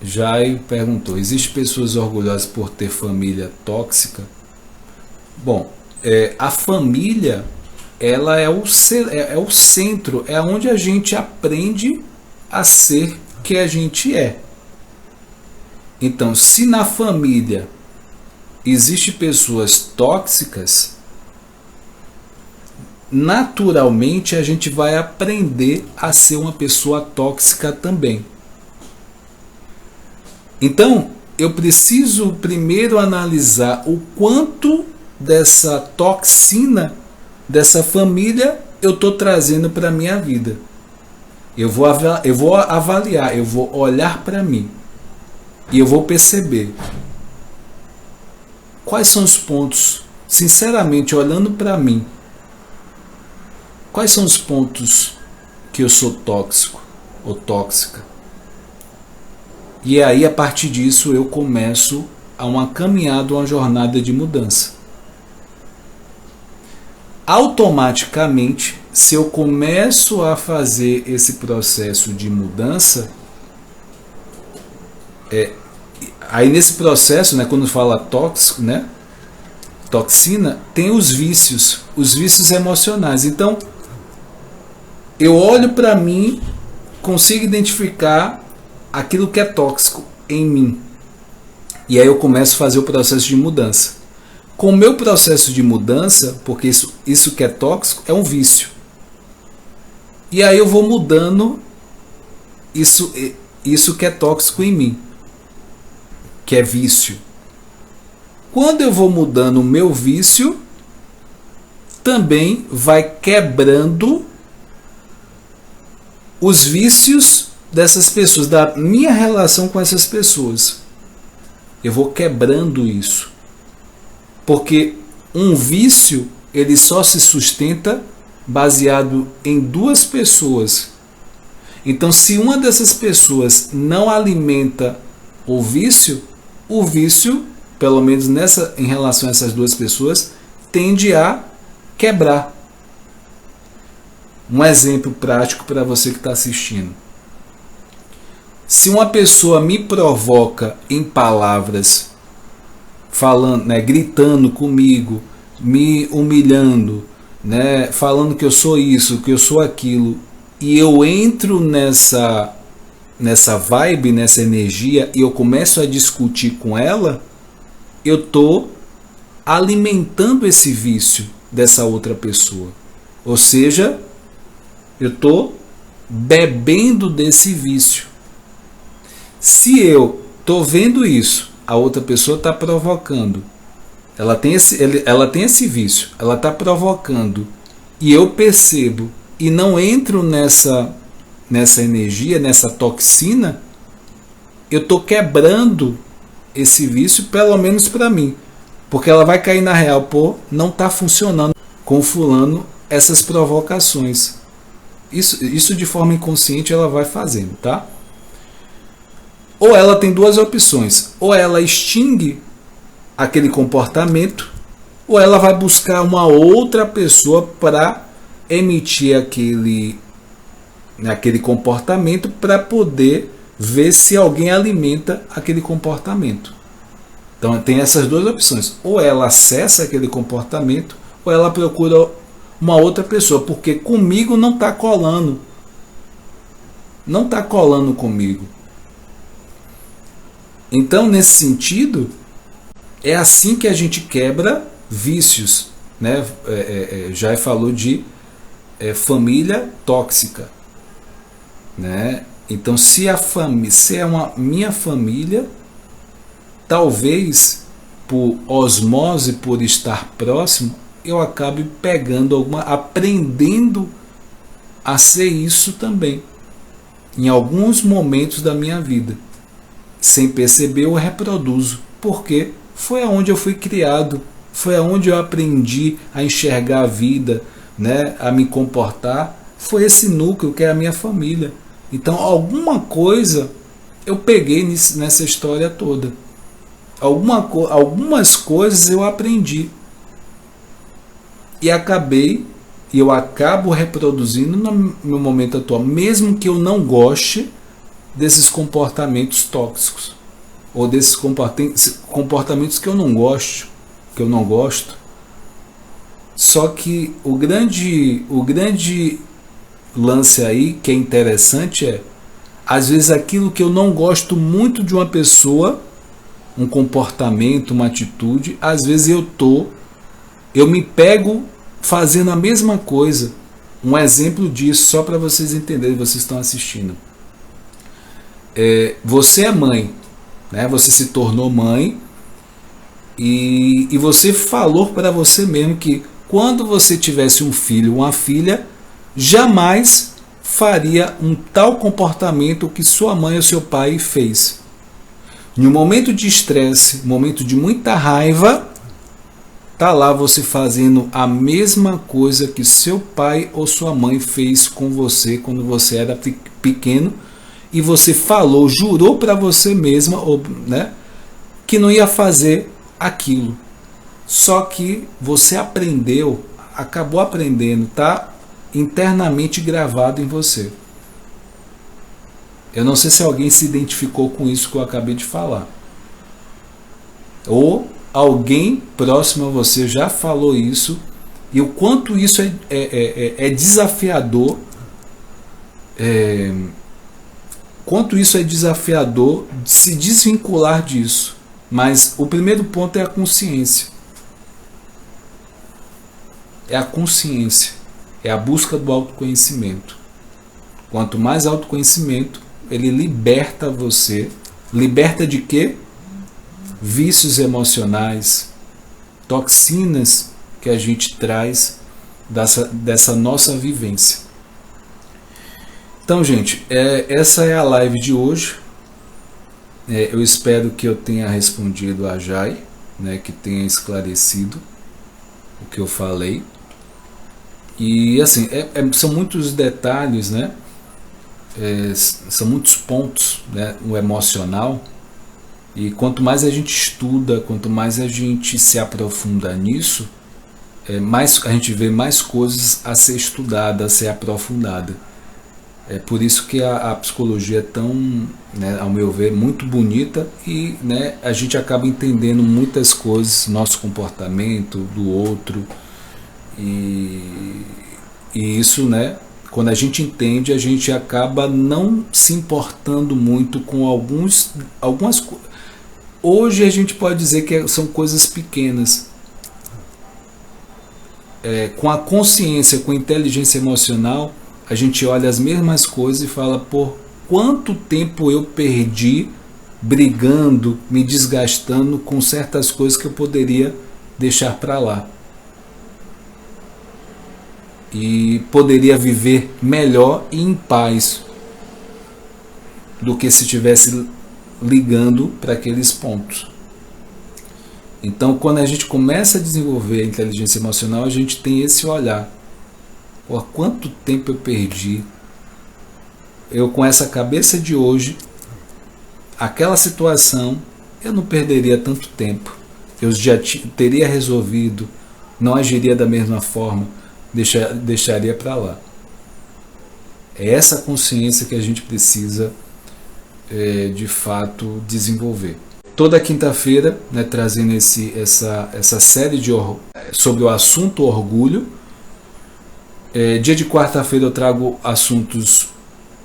Jai perguntou: existem pessoas orgulhosas por ter família tóxica? Bom, a família, ela é o centro, é onde a gente aprende a ser que a gente é. Então, se na família existem pessoas tóxicas, naturalmente a gente vai aprender a ser uma pessoa tóxica também. Então, eu preciso primeiro analisar o quanto dessa toxina, dessa família, eu estou trazendo para a minha vida. Eu vou avaliar, eu vou olhar para mim e eu vou perceber quais são os pontos, sinceramente, olhando para mim, quais são os pontos que eu sou tóxico ou tóxica. E aí, a partir disso, eu começo a uma caminhada, uma jornada de mudança. Automaticamente, se eu começo a fazer esse processo de mudança, aí nesse processo, né, quando fala tóxico, né, toxina, tem os vícios emocionais. Então, eu olho para mim, consigo identificar aquilo que é tóxico em mim. E aí eu começo a fazer o processo de mudança. Com o meu processo de mudança, porque isso que é tóxico é um vício. E aí eu vou mudando isso que é tóxico em mim, que é vício. Quando eu vou mudando o meu vício, também vai quebrando os vícios dessas pessoas, da minha relação com essas pessoas. Eu vou quebrando isso. Porque um vício, ele só se sustenta baseado em duas pessoas. Então, se uma dessas pessoas não alimenta o vício, pelo menos em relação a essas duas pessoas, tende a quebrar. Um exemplo prático para você que está assistindo. Se uma pessoa me provoca em palavras, falando, né, gritando comigo, me humilhando, né, falando que eu sou isso, que eu sou aquilo, e eu entro nessa vibe, nessa energia, e eu começo a discutir com ela, eu estou alimentando esse vício dessa outra pessoa. Ou seja, eu estou bebendo desse vício. Se eu estou vendo isso, a outra pessoa está provocando, ela tem esse vício, ela está provocando, e eu percebo e não entro nessa energia, nessa toxina, eu estou quebrando esse vício, pelo menos para mim, porque ela vai cair na real, não está funcionando com fulano essas provocações. Isso de forma inconsciente ela vai fazendo, tá? Ou ela tem duas opções, ou ela extingue aquele comportamento, ou ela vai buscar uma outra pessoa para emitir aquele comportamento, para poder ver se alguém alimenta aquele comportamento. Então tem essas duas opções, ou ela acessa aquele comportamento, ou ela procura uma outra pessoa, porque comigo não está colando. Não está colando comigo. Então, nesse sentido, é assim que a gente quebra vícios, né? Já falou de família tóxica, né? Então, se é minha família, talvez por osmose, por estar próximo, eu acabe aprendendo a ser isso também, em alguns momentos da minha vida. Sem perceber, eu reproduzo, porque foi aonde eu fui criado, foi aonde eu aprendi a enxergar a vida, né, a me comportar. Foi esse núcleo que é a minha família. Então, alguma coisa eu peguei nessa história toda. Algumas coisas eu aprendi. E eu acabo reproduzindo no meu momento atual, mesmo que eu não goste desses comportamentos tóxicos, ou desses comportamentos que eu não gosto. Só que o grande lance aí, que é interessante, é, às vezes aquilo que eu não gosto muito de uma pessoa, um comportamento, uma atitude, às vezes eu me pego fazendo a mesma coisa. Um exemplo disso, só para vocês entenderem, vocês estão assistindo. Você é mãe, né? Você se tornou mãe e você falou para você mesmo que quando você tivesse um filho ou uma filha, jamais faria um tal comportamento que sua mãe ou seu pai fez. Em um momento de estresse, um momento de muita raiva, tá lá você fazendo a mesma coisa que seu pai ou sua mãe fez com você quando você era pequeno, e você falou, jurou para você mesma, né, que não ia fazer aquilo. Só que você acabou aprendendo, tá internamente gravado em você. Eu não sei se alguém se identificou com isso que eu acabei de falar. Ou alguém próximo a você já falou isso, e o quanto isso é desafiador, quanto isso é desafiador de se desvincular disso. Mas o primeiro ponto é a consciência. É a consciência, é a busca do autoconhecimento. Quanto mais autoconhecimento, ele liberta você. Liberta de quê? Vícios emocionais, toxinas que a gente traz dessa nossa vivência. Então, gente, essa é a live de hoje. Eu espero que eu tenha respondido a Jai, né, que tenha esclarecido o que eu falei. E assim, são muitos detalhes, né? São muitos pontos, né, o emocional. E quanto mais a gente estuda, quanto mais a gente se aprofunda nisso, mais a gente vê mais coisas a ser estudada, a ser aprofundada. É por isso que a psicologia é tão, né, ao meu ver, muito bonita, e, né, a gente acaba entendendo muitas coisas, nosso comportamento, do outro. E isso, né, quando a gente entende, a gente acaba não se importando muito com algumas coisas. Hoje a gente pode dizer que são coisas pequenas. Com a consciência, com a inteligência emocional, a gente olha as mesmas coisas e fala, por quanto tempo eu perdi brigando, me desgastando com certas coisas que eu poderia deixar para lá. E poderia viver melhor e em paz do que se estivesse ligando para aqueles pontos. Então, quando a gente começa a desenvolver a inteligência emocional, a gente tem esse olhar. Por quanto tempo eu perdi? Eu, com essa cabeça de hoje, aquela situação, eu não perderia tanto tempo. Eu já teria resolvido, não agiria da mesma forma, deixaria para lá. É essa consciência que a gente precisa, de fato, desenvolver. Toda quinta-feira, né, trazendo essa série sobre o assunto orgulho. Dia de quarta-feira eu trago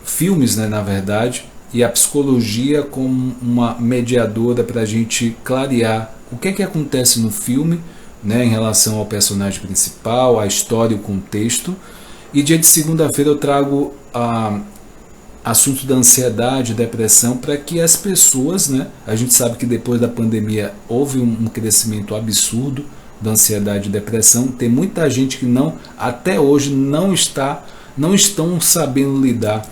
filmes, né, na verdade, e a psicologia como uma mediadora para a gente clarear o que acontece no filme, né, em relação ao personagem principal, a história e o contexto. E dia de segunda-feira eu trago assunto da ansiedade, depressão, para que as pessoas, né, a gente sabe que depois da pandemia houve um crescimento absurdo da ansiedade e depressão. Tem muita gente que até hoje não estão sabendo lidar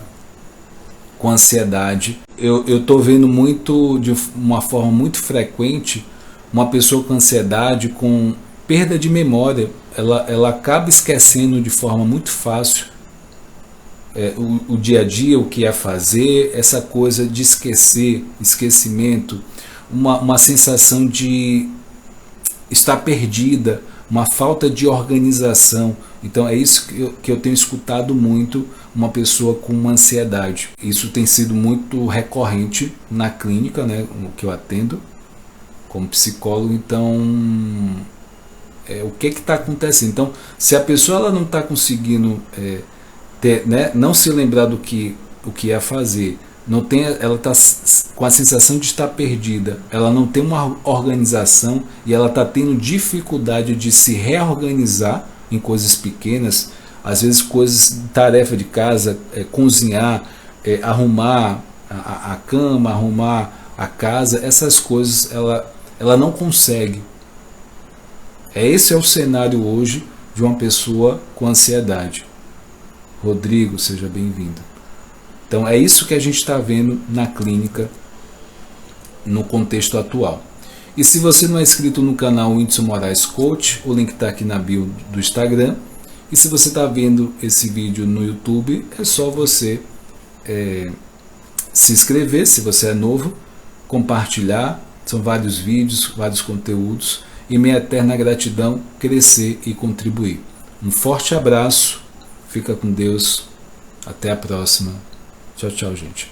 com a ansiedade. Eu estou vendo muito, de uma forma muito frequente, uma pessoa com ansiedade, com perda de memória. Ela acaba esquecendo de forma muito fácil o dia a dia, o que é fazer, essa coisa de esquecimento, uma sensação de estar perdida, uma falta de organização Então é isso que eu tenho escutado muito, uma pessoa com uma ansiedade. Isso tem sido muito recorrente na clínica, né, que eu atendo como psicólogo. Então, o que está acontecendo? Então, se a pessoa ela não está conseguindo não se lembrar o que ia fazer, não tem, ela está com a sensação de estar perdida, ela não tem uma organização e ela está tendo dificuldade de se reorganizar em coisas pequenas, às vezes coisas, tarefa de casa, cozinhar, arrumar a cama, arrumar a casa, essas coisas ela não consegue. Esse é o cenário hoje de uma pessoa com ansiedade. Rodrigo, seja bem-vindo. Então é isso que a gente está vendo na clínica no contexto atual. E se você não é inscrito no canal Whindeson Moraes Coach, o link está aqui na bio do Instagram. E se você está vendo esse vídeo no YouTube, é só você se inscrever, se você é novo, compartilhar. São vários vídeos, vários conteúdos. E minha eterna gratidão, crescer e contribuir. Um forte abraço, fica com Deus, até a próxima. Tchau, tchau, gente.